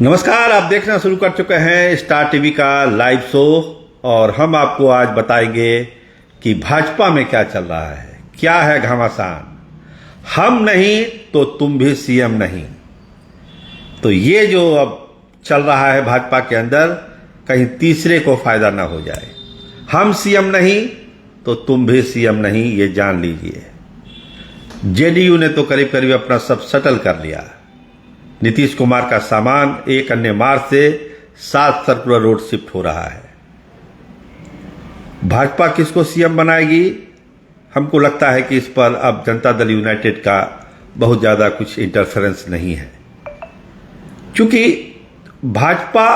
नमस्कार, आप देखना शुरू कर चुके हैं स्टार टीवी का लाइव शो और हम आपको आज बताएंगे कि भाजपा में क्या चल रहा है, क्या है घमासान। हम नहीं तो तुम भी सीएम नहीं। तो ये जो अब चल रहा है भाजपा के अंदर, कहीं तीसरे को फायदा ना हो जाए। हम सीएम नहीं तो तुम भी सीएम नहीं, ये जान लीजिए। जेडीयू ने तो करीब करीब अपना सब सेटल कर लिया। नीतीश कुमार का सामान 1 अन्य मार्च से 7 सर्कुलर रोड शिफ्ट हो रहा है। भाजपा किसको सीएम बनाएगी? हमको लगता है कि इस पर अब जनता दल यूनाइटेड का बहुत ज़्यादा कुछ इंटरफेरेंस नहीं है, क्योंकि भाजपा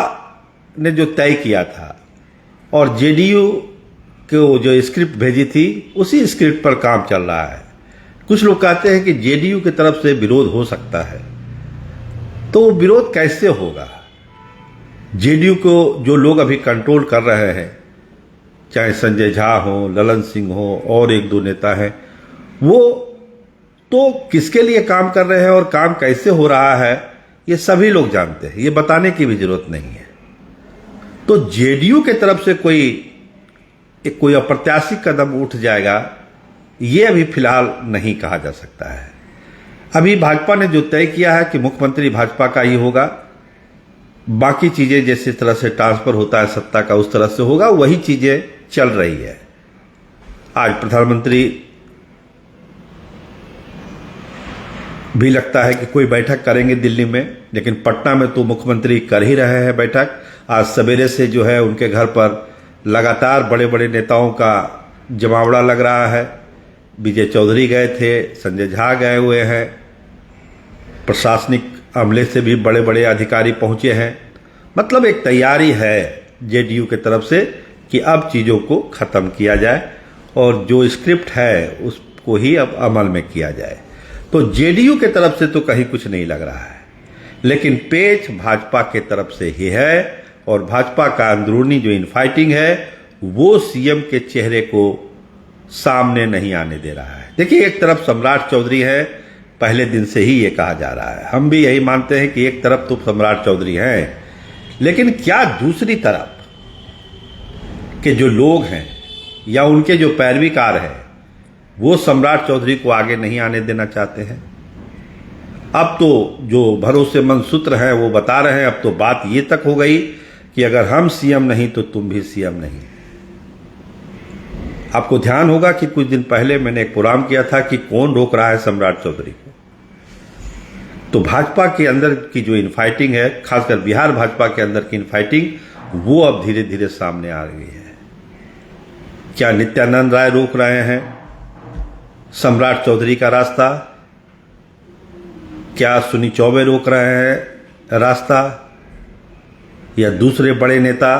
ने जो तय किया था और जेडीयू को जो स्क्रिप्ट भेजी थी उसी स्क्रिप्ट पर काम चल रहा है। कुछ लोग कहते हैं कि जेडीयू की तरफ से विरोध हो सकता है, तो विरोध कैसे होगा? जेडीयू को जो लोग अभी कंट्रोल कर रहे हैं, चाहे संजय झा हो, ललन सिंह हो और 1-2 नेता हैं, वो तो किसके लिए काम कर रहे हैं और काम कैसे हो रहा है ये सभी लोग जानते हैं, ये बताने की भी जरूरत नहीं है। तो जेडीयू के तरफ से कोई अप्रत्याशित कदम उठ जाएगा, ये अभी फिलहाल नहीं कहा जा सकता है। अभी भाजपा ने जो तय किया है कि मुख्यमंत्री भाजपा का ही होगा, बाकी चीजें जैसे तरह से ट्रांसफर होता है सत्ता का उस तरह से होगा, वही चीजें चल रही है। आज प्रधानमंत्री भी लगता है कि कोई बैठक करेंगे दिल्ली में, लेकिन पटना में तो मुख्यमंत्री कर ही रहे हैं बैठक। आज सवेरे से जो है उनके घर पर लगातार बड़े बड़े नेताओं का जमावड़ा लग रहा है। विजय चौधरी गए थे, संजय झा गए हुए हैं, प्रशासनिक अमले से भी बड़े बड़े अधिकारी पहुंचे हैं। मतलब एक तैयारी है जेडीयू की तरफ से कि अब चीज़ों को ख़त्म किया जाए और जो स्क्रिप्ट है उसको ही अब अमल में किया जाए। तो जेडीयू की तरफ से तो कहीं कुछ नहीं लग रहा है, लेकिन पेच भाजपा की तरफ से ही है और भाजपा का अंदरूनी जो इनफाइटिंग है वो सीएम के चेहरे को सामने नहीं आने दे रहा है। देखिए, एक तरफ सम्राट चौधरी है, पहले दिन से ही ये कहा जा रहा है, हम भी यही मानते हैं कि एक तरफ तो सम्राट चौधरी हैं, लेकिन क्या दूसरी तरफ के जो लोग हैं या उनके जो पैरवीकार हैं वो सम्राट चौधरी को आगे नहीं आने देना चाहते हैं। अब तो जो भरोसेमंद सूत्र हैं वो बता रहे हैं, अब तो बात ये तक हो गई कि अगर हम सीएम नहीं तो तुम भी सीएम नहीं। आपको ध्यान होगा कि कुछ दिन पहले मैंने एक प्रोग्राम किया था कि कौन रोक रहा है सम्राट चौधरी को। तो भाजपा के अंदर की जो इनफाइटिंग है, खासकर बिहार भाजपा के अंदर की इनफाइटिंग, वो अब धीरे धीरे सामने आ रही है। क्या नित्यानंद राय रोक रहे हैं सम्राट चौधरी का रास्ता? क्या सुनी चौबे रोक रहे हैं रास्ता? या दूसरे बड़े नेता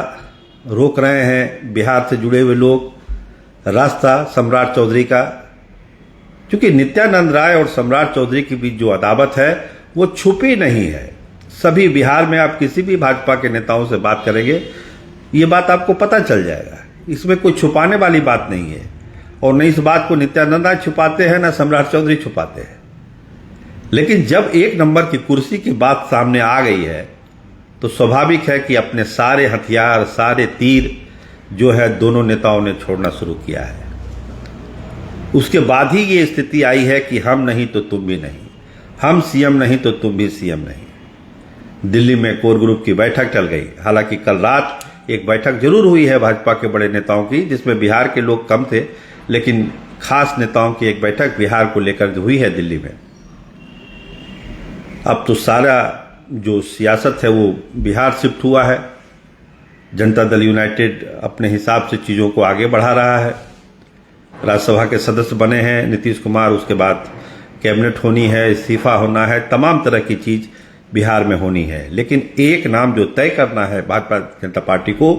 रोक रहे हैं, बिहार से जुड़े हुए लोग, रास्ता सम्राट चौधरी का? क्योंकि नित्यानंद राय और सम्राट चौधरी के बीच जो अदावत है वो छुपी नहीं है। सभी बिहार में आप किसी भी भाजपा के नेताओं से बात करेंगे, ये बात आपको पता चल जाएगा। इसमें कोई छुपाने वाली बात नहीं है और न इस बात को नित्यानंद राय छुपाते हैं, न सम्राट चौधरी छुपाते हैं। लेकिन जब 1 नंबर की कुर्सी की बात सामने आ गई है तो स्वाभाविक है कि अपने सारे हथियार, सारे तीर जो है दोनों नेताओं ने छोड़ना शुरू किया है। उसके बाद ही ये स्थिति आई है कि हम नहीं तो तुम भी नहीं, हम सीएम नहीं तो तुम भी सीएम नहीं। दिल्ली में कोर ग्रुप की बैठक टल गई। हालांकि कल रात एक बैठक जरूर हुई है भाजपा के बड़े नेताओं की, जिसमें बिहार के लोग कम थे, लेकिन खास नेताओं की एक बैठक बिहार को लेकर हुई है दिल्ली में। अब तो सारा जो सियासत है वो बिहार शिफ्ट हुआ है। जनता दल यूनाइटेड अपने हिसाब से चीज़ों को आगे बढ़ा रहा है। राज्यसभा के सदस्य बने हैं नीतीश कुमार, उसके बाद कैबिनेट होनी है, इस्तीफा होना है, तमाम तरह की चीज़ बिहार में होनी है। लेकिन एक नाम जो तय करना है भाजपा जनता पार्टी को,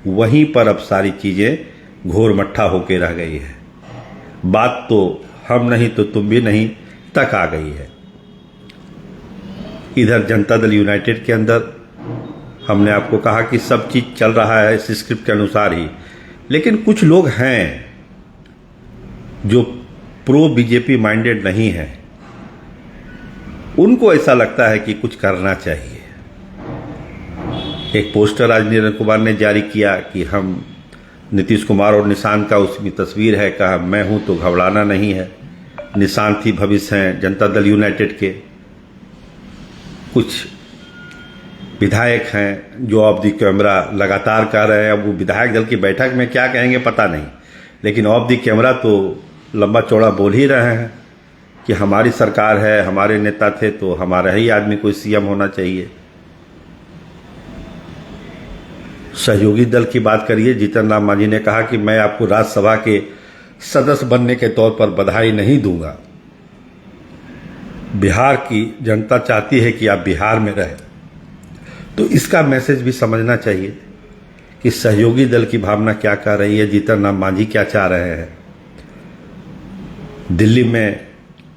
वहीं पर अब सारी चीज़ें घोर मट्ठा होकर रह गई है। बात तो हम नहीं तो तुम भी नहीं तक आ गई है। इधर जनता दल यूनाइटेड के अंदर हमने आपको कहा कि सब चीज़ चल रहा है इस स्क्रिप्ट के अनुसार ही, लेकिन कुछ लोग हैं जो प्रो बीजेपी माइंडेड नहीं है। उनको ऐसा लगता है कि कुछ करना चाहिए। एक पोस्टर आज नीरज कुमार ने जारी किया कि हम नीतीश कुमार और निशांत का उसमें तस्वीर है, कहा मैं हूं तो घबराना नहीं है। निशांत ही भविष्य हैं जनता दल यूनाइटेड के। कुछ विधायक हैं जो ऑफ द कैमरा लगातार कह रहे हैं, अब वो विधायक दल की बैठक में क्या कहेंगे पता नहीं, लेकिन ऑफ द कैमरा तो लंबा चौड़ा बोल ही रहे हैं कि हमारी सरकार है, हमारे नेता थे तो हमारा ही आदमी कोई सीएम होना चाहिए। सहयोगी दल की बात करिए, जीतन राम मांझी ने कहा कि मैं आपको राज्यसभा के सदस्य बनने के तौर पर बधाई नहीं दूंगा। बिहार की जनता चाहती है कि आप बिहार में रहें, तो इसका मैसेज भी समझना चाहिए कि सहयोगी दल की भावना क्या कह रही है, जीतन राम मांझी क्या चाह रहे हैं। दिल्ली में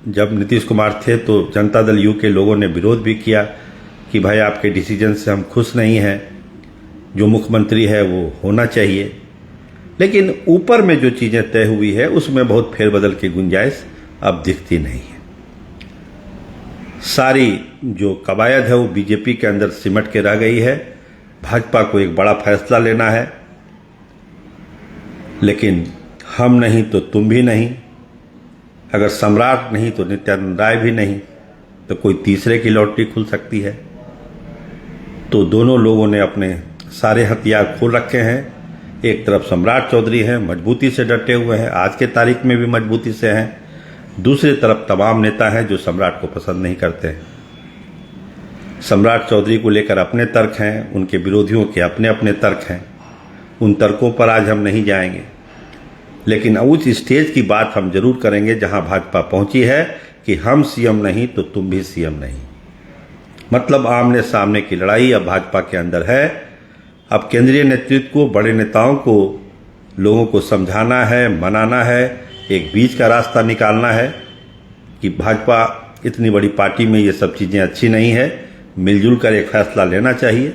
जब नीतीश कुमार थे तो जनता दल यू के लोगों ने विरोध भी किया कि भाई आपके डिसीजन से हम खुश नहीं हैं, जो मुख्यमंत्री है वो होना चाहिए। लेकिन ऊपर में जो चीजें तय हुई है उसमें बहुत फेरबदल की गुंजाइश अब दिखती नहीं है। सारी जो कवायद है वो बीजेपी के अंदर सिमट के रह गई है। भाजपा को एक बड़ा फैसला लेना है, लेकिन हम नहीं तो तुम भी नहीं, अगर सम्राट नहीं तो नित्यानंद राय भी नहीं, तो कोई तीसरे की लॉटरी खुल सकती है। तो दोनों लोगों ने अपने सारे हथियार खोल रखे हैं। एक तरफ सम्राट चौधरी हैं, मजबूती से डटे हुए हैं, आज के तारीख में भी मजबूती से हैं। दूसरी तरफ तमाम नेता हैं जो सम्राट को पसंद नहीं करते हैं। सम्राट चौधरी को लेकर अपने तर्क हैं, उनके विरोधियों के अपने अपने तर्क हैं। उन तर्कों पर आज हम नहीं जाएंगे, लेकिन उस स्टेज की बात हम जरूर करेंगे जहां भाजपा पहुंची है कि हम सीएम नहीं तो तुम भी सीएम नहीं। मतलब आमने सामने की लड़ाई अब भाजपा के अंदर है। अब केंद्रीय नेतृत्व को, बड़े नेताओं को लोगों को समझाना है, मनाना है, एक बीच का रास्ता निकालना है कि भाजपा इतनी बड़ी पार्टी में ये सब चीजें अच्छी नहीं है, मिलजुल कर एक फैसला लेना चाहिए।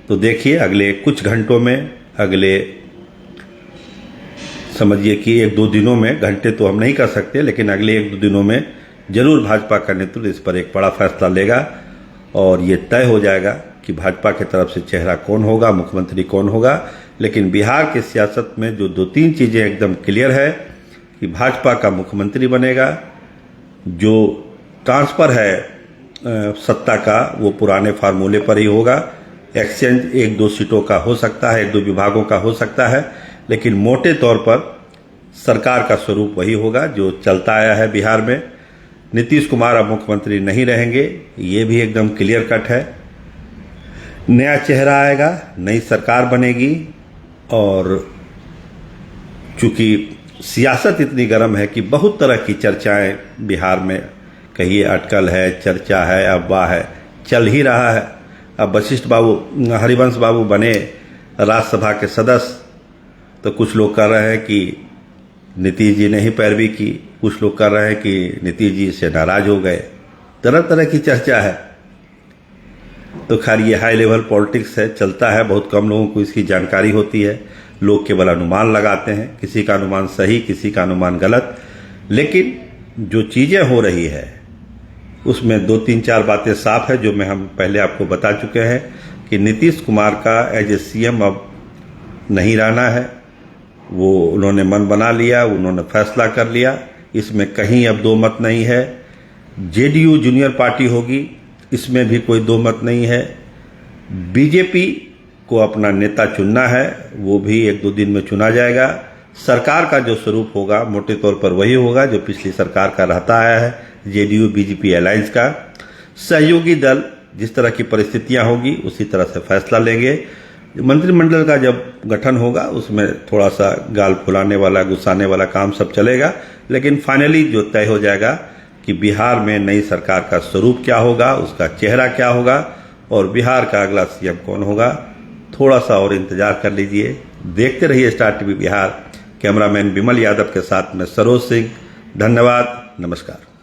तो देखिए अगले कुछ घंटों में, अगले समझिए कि 1-2 दिनों में, घंटे तो हम नहीं कर सकते, लेकिन अगले 1-2 दिनों में जरूर भाजपा का नेतृत्व इस पर एक बड़ा फैसला लेगा और ये तय हो जाएगा कि भाजपा की तरफ से चेहरा कौन होगा, मुख्यमंत्री कौन होगा। लेकिन बिहार की सियासत में जो 2-3 चीजें एकदम क्लियर है कि भाजपा का मुख्यमंत्री बनेगा, जो ट्रांसफर है सत्ता का वो पुराने फार्मूले पर ही होगा। एक्सचेंज 1-2 सीटों का हो सकता है, 1-2 विभागों का हो सकता है, लेकिन मोटे तौर पर सरकार का स्वरूप वही होगा जो चलता आया है बिहार में। नीतीश कुमार अब मुख्यमंत्री नहीं रहेंगे, ये भी एकदम क्लियर कट है। नया चेहरा आएगा, नई सरकार बनेगी और चूंकि सियासत इतनी गर्म है कि बहुत तरह की चर्चाएं बिहार में, कहिए अटकल है, चर्चा है, अफवाह है, चल ही रहा है। अब वशिष्ठ बाबू, हरिवंश बाबू बने राज्यसभा के सदस्य, तो कुछ लोग कह रहे हैं कि नीतीश जी ने ही पैरवी की, कुछ लोग कह रहे हैं कि नीतीश जी से नाराज हो गए। तरह तरह की चर्चा है। तो खैर ये हाई लेवल पॉलिटिक्स है, चलता है, बहुत कम लोगों को इसकी जानकारी होती है। लोग केवल अनुमान लगाते हैं, किसी का अनुमान सही, किसी का अनुमान गलत। लेकिन जो चीजें हो रही है उसमें 2-3-4 बातें साफ है जो हम पहले आपको बता चुके हैं कि नीतीश कुमार का एज ए सीएम अब नहीं रहना है। वो उन्होंने मन बना लिया, उन्होंने फैसला कर लिया, इसमें कहीं अब दो मत नहीं है। जेडीयू जूनियर पार्टी होगी, इसमें भी कोई दो मत नहीं है। बीजेपी को अपना नेता चुनना है, वो भी 1-2 दिन में चुना जाएगा। सरकार का जो स्वरूप होगा मोटे तौर पर वही होगा जो पिछली सरकार का रहता आया है, जेडीयू बीजेपी अलायंस का। सहयोगी दल जिस तरह की परिस्थितियां होगी उसी तरह से फैसला लेंगे। मंत्रिमंडल का जब गठन होगा उसमें थोड़ा सा गाल फुलाने वाला, गुस्साने वाला काम सब चलेगा, लेकिन फाइनली जो तय हो जाएगा कि बिहार में नई सरकार का स्वरूप क्या होगा, उसका चेहरा क्या होगा और बिहार का अगला सीएम कौन होगा। थोड़ा सा और इंतजार कर लीजिए, देखते रहिए स्टार टीवी बिहार। कैमरामैन विमल यादव के साथ में सरोज सिंह। धन्यवाद, नमस्कार।